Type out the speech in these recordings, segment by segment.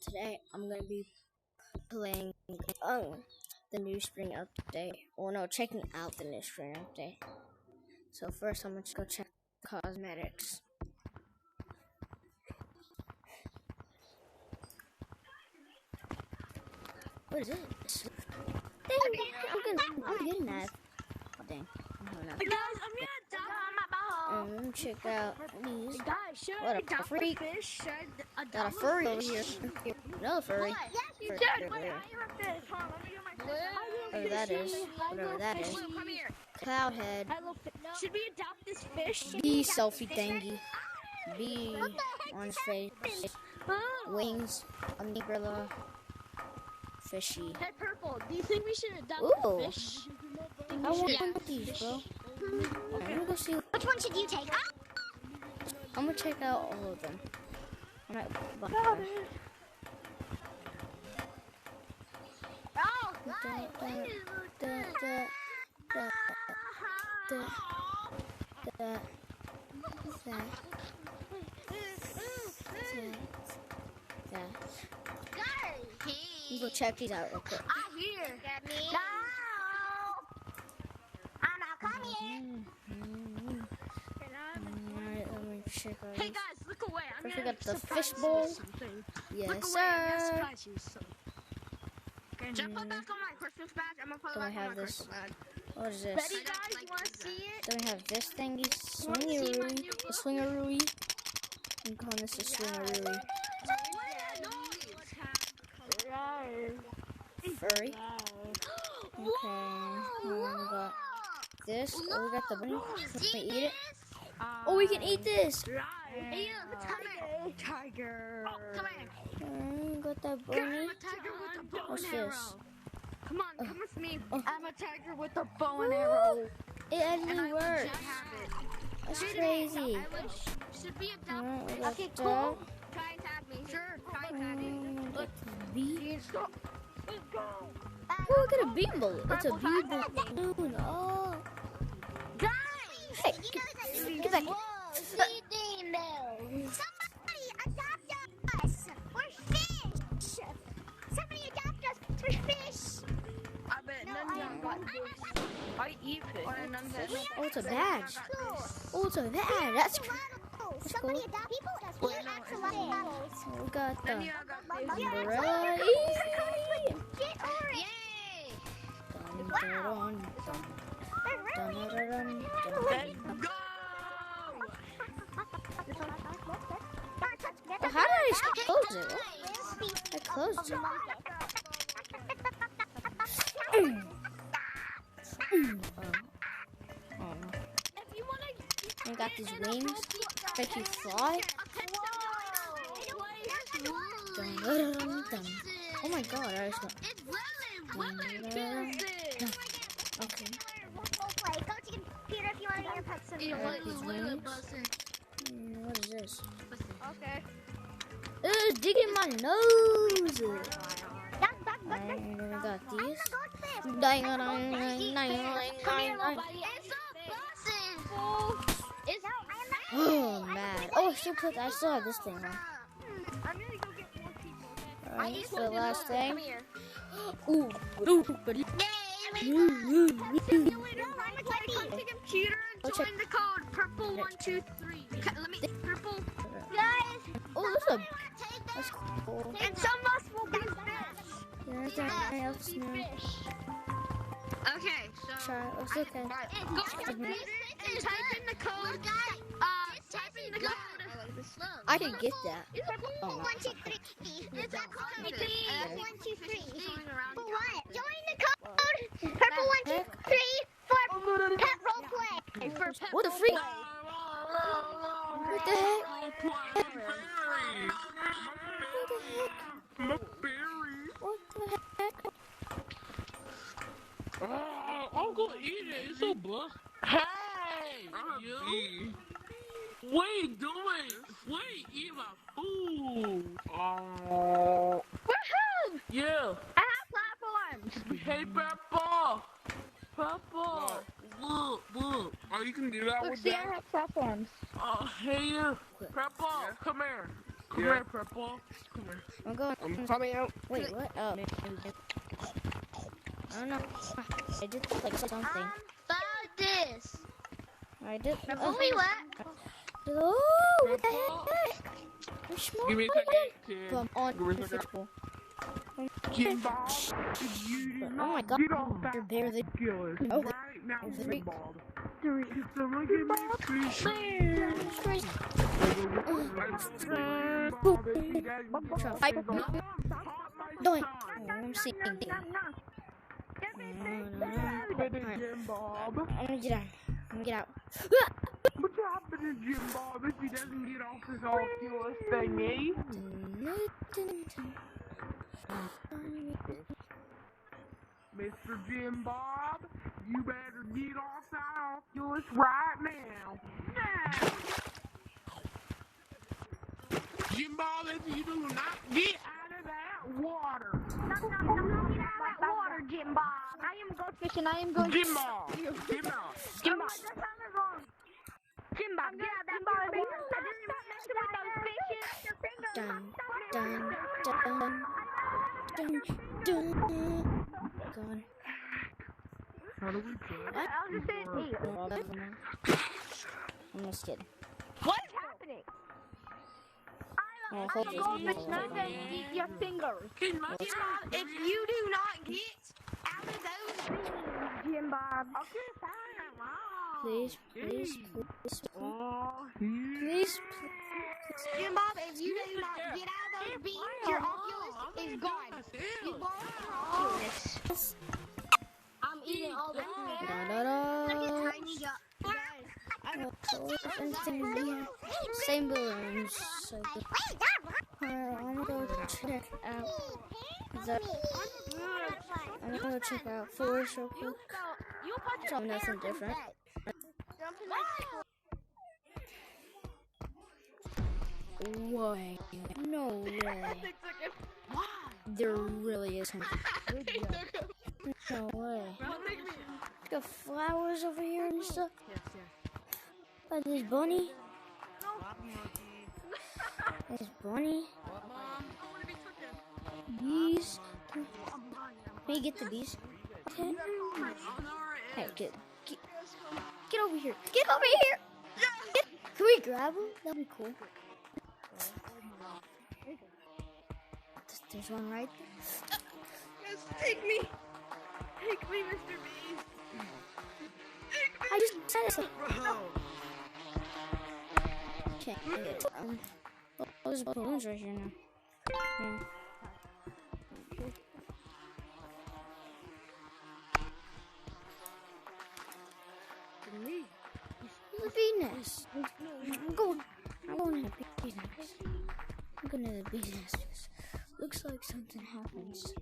today I'm gonna be playing the new spring update. Or no, checking out the new spring update. So first I'm gonna go check cosmetics. What is it? Dang, I'm getting that. Oh dang. Guys, I'm gonna die. Let me check out these. Guys, should What I a adopt freak. a fish? Should I Got a adopt furry over here. Another furry. Yes, you Furry should. over Wait, there. I am a fish. Hold on, let me get my fish. Whatever that is. Whatever that is. Blue, come here. Cloudhead. Should we adopt this fish? B selfie thingy. B orange face. Wings. Umbrella. Fishy. Hey, Purple, do you think we should adopt Ooh. a fish? I want these, bro. I'm gonna go see. Which one should you take? I'm gonna check out all of them. I might buy them. Oh, You go check these out real quick. I'm here. Get me. No. I'm not coming. Alright, let me check out Hey these. guys, look away. I'm First we gonna got the surprise fish you bowl. with something. Yes, Look away, I'm gonna sir. surprise you with something. Should I put back on my Christmas badge? I'm gonna put Then it we back on have my this. Christmas badge. What is this? Ready, guys? You wanna see it? Then we have this thingy. Wanna see my Swingaroo. new A look? swingaroo. I'm calling this a swingaroo. Furry. Okay. We got this. Oh, we got the bunny. Can we eat it? Oh, we can eat this. Hey, look, come here. Tiger. Oh, come here. Got that I'm bunny. a tiger with a bow What's and this? arrow. Come on, come with me. Oh. I'm a tiger with a bow and arrow. It actually works. Have it. That's crazy. Should be a Alright, we double. got Okay, that. cool. Try and tag me. Sure, try and tag me. Got the bee. Let's go. Oh, look at a bean bullet. It's a bee balloon. Oh. Guys, Hey, you know that. get back. Whoa, sleeping though. Somebody adopt us. We're fish. Somebody adopt us. We're fish. I bet none of them got I eat fish. Oh, it's a badge. Cool. Oh, it's a badge. That's cool. Somebody adopt people. We're actually animals. We got the I got fish. umbrella. Get orange. Yay. Let's go! Oh, how did I close it? I closed it. If you wanna I got these wings. Make you fly. Oh my god, I just got. Okay. Go to your computer if you want to get pet some. I got these wings. What is this? Okay. It's digging my nose. I'm And then we got these. It's Oh man. Oh, I still have this thing on. I'm gonna go get more people. Alright, so the last thing. Come here. Ooh. Come to the computer and join the code purple123. Let me purple. Guys, Oh, that's cool. and some of us will be fish. There's anything else new. Okay, so Try. It's okay. go to the computer and type in the code. Type in the code. I can get that. Oh, no. 1, 2, 3. It's a code. 1, 2, 3. For what? Join the code. Purple 1, 2, 3 for pet roleplay. For pet What the freak? roleplay. What the heck? What the heck? What the heck? I'm gonna eat it. It's so blunt. Hey, you. Wait, wait, eat my food. Woohoo! Yeah. I have platforms. Hey, Peppa. Peppa. Look. Oh, you can do that Look, with see, that? I have platforms. Hey, Peppa, come here. Come here, Purple. Come here. I'm going. I'm coming out. Wait, what? Oh. I don't know. I did like something. About this. I did. Oh, we what? Oh, what the heck? I'm small. Give me a second, kid. Come on. Give me a second. Football. Jim Bob, if you do Oh not my God. get off that You're barely- ridiculous Oh, right now, three. Jim Bob. Can someone give me a fish? Fight. Doink. I'm seeing. Jim Bob. I'm gonna get out. I'm gonna get out. What's happening to Jim Bob if he doesn't get off this Oculus thingy? Mr. Jim Bob, you better get off that Oculus right now. Now! Jim Bob, if you do not get out of that water. No, get out of that water, Jim Bob. I am going fishing. I am going Jim Bob, Jim Bob. Jim Bob. Jim Bob, get out of that water. I didn't mess with those fishes. Dun, dun, dun, dun, dun. Gone. How do we do it? I was just saying, hey, I'm just kidding. what is happening? Oh, I'm hope a there's goldfish no- not gonna eat your fingers. Jim Bob, if you do not get out of those beans, Jim Bob. okay, fine, wow. Please, please, please, Oh, please. Jim Bob, if you do not get out of those beans, your Oculus is gone. You lost your Oculus. I'm eating all the food. Da, da, da. Tiny Same balloons. So good. I'm gonna go check out. I'm gonna go check out Forest real quick. Something nothing different. Way. No way. There really isn't. No way. Got flowers over here and stuff. Like this bunny. This bunny. Bees. Can you get the bees? Okay. Hey, get over here. Get over here. Can we grab them? That'd be cool. There's one right there. Yes, take me. Take me, Mr. Beast. I just said it. Okay. Oh, there's balloons right here now. Yeah. The bee nest. I'm going to the bee nest. I'm going to the bee nest. Looks like something happens.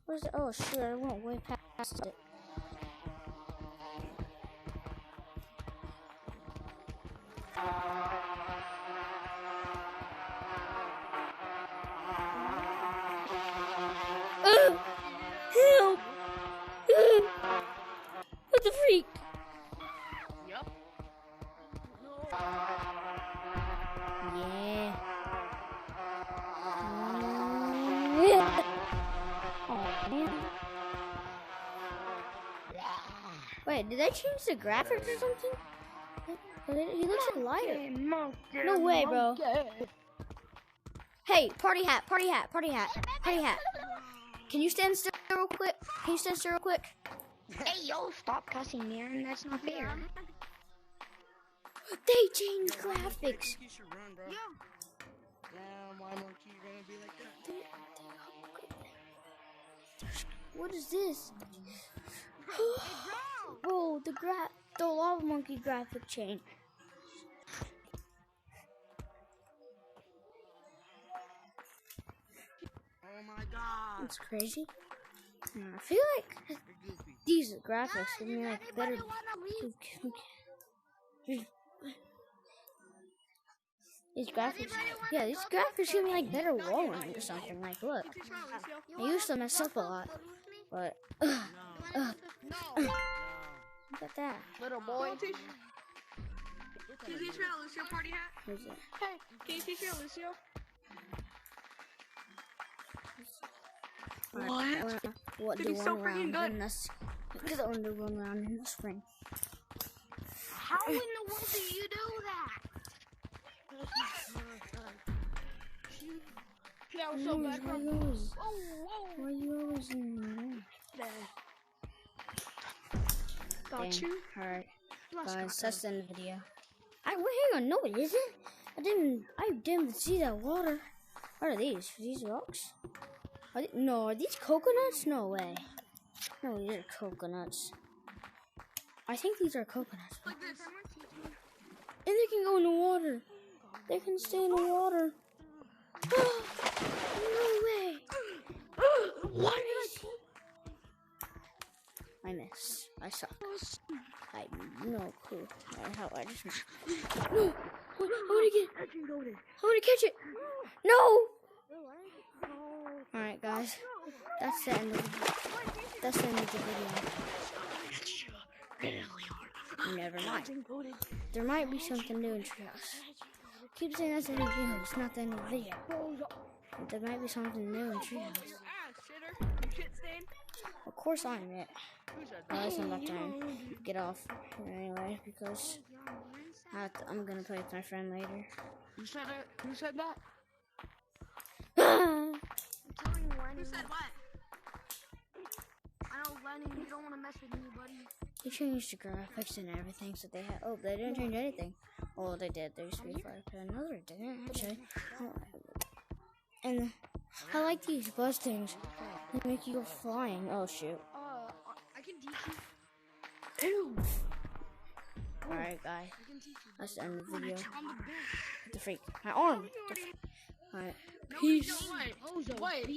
Where's it? Oh, shoot, I went way past it. Help! What the freak? Yup. Yeah. Oh, man. Wait, did they change the graphics or something? He looks lighter. No way, bro. Hey, party hat, party hat, party hat, party hat. Can you stand still real quick? Can you stand still real quick? Hey, yo, stop cussing, Aaron. That's not fair. They changed graphics. You should run, bro. Damn, why monkey you gonna be like that? What is this? Oh, the lava monkey graphic change. Oh my god. It's crazy. I feel like You're goofy. these graphics give me like better. These graphics, yeah, these graphics give me like better wall running or something. Like, look, I used to mess up a lot, but No. Look at that. Little boy. Can you teach me how Lucio party hat? Who's that? Hey, can you teach me how Lucio? Alright, what Dude, do he's so one freaking round good. in this? Because I want to do one round in the spring. How in the world do you do that? That was so bad. Why you always, Oh, why you always in there? got you. Alright, Let's guys, go. that's the end of the video. Wait, hang on, no it isn't. I didn't see that water. What are these? These rocks? No, are these coconuts? No way. No, these are coconuts. I think these are coconuts. Like this. And they can go in the water. They can stay in the water. No way. What? I missed. I suck. I have no clue how I just missed. No! I want to get it. I want to catch it. No! Alright, guys. That's the end of the video. Never mind. There might be something new in Treehouse. Keep saying that's the end of the video. It's not the end of the video. But there might be something new in Treehouse. Of course I'm it. Guys, I'm about to get off anyway because I'm gonna play with my friend later. You said it? Who said that? I'm telling you, Lenny. Who said what? I know, Lenny, you don't want to mess with me, buddy. They changed the graphics and everything, so they had. Oh, they didn't change anything. Oh, they did. There's Street Fighter. No, they didn't actually. And I like these buzz things. They make you go flying. Oh shoot! I can teach you. Ew. Alright, guys. I can teach you. That's the end of the video. I'm the best. The freak. My arm. Alright. Peace. Wait.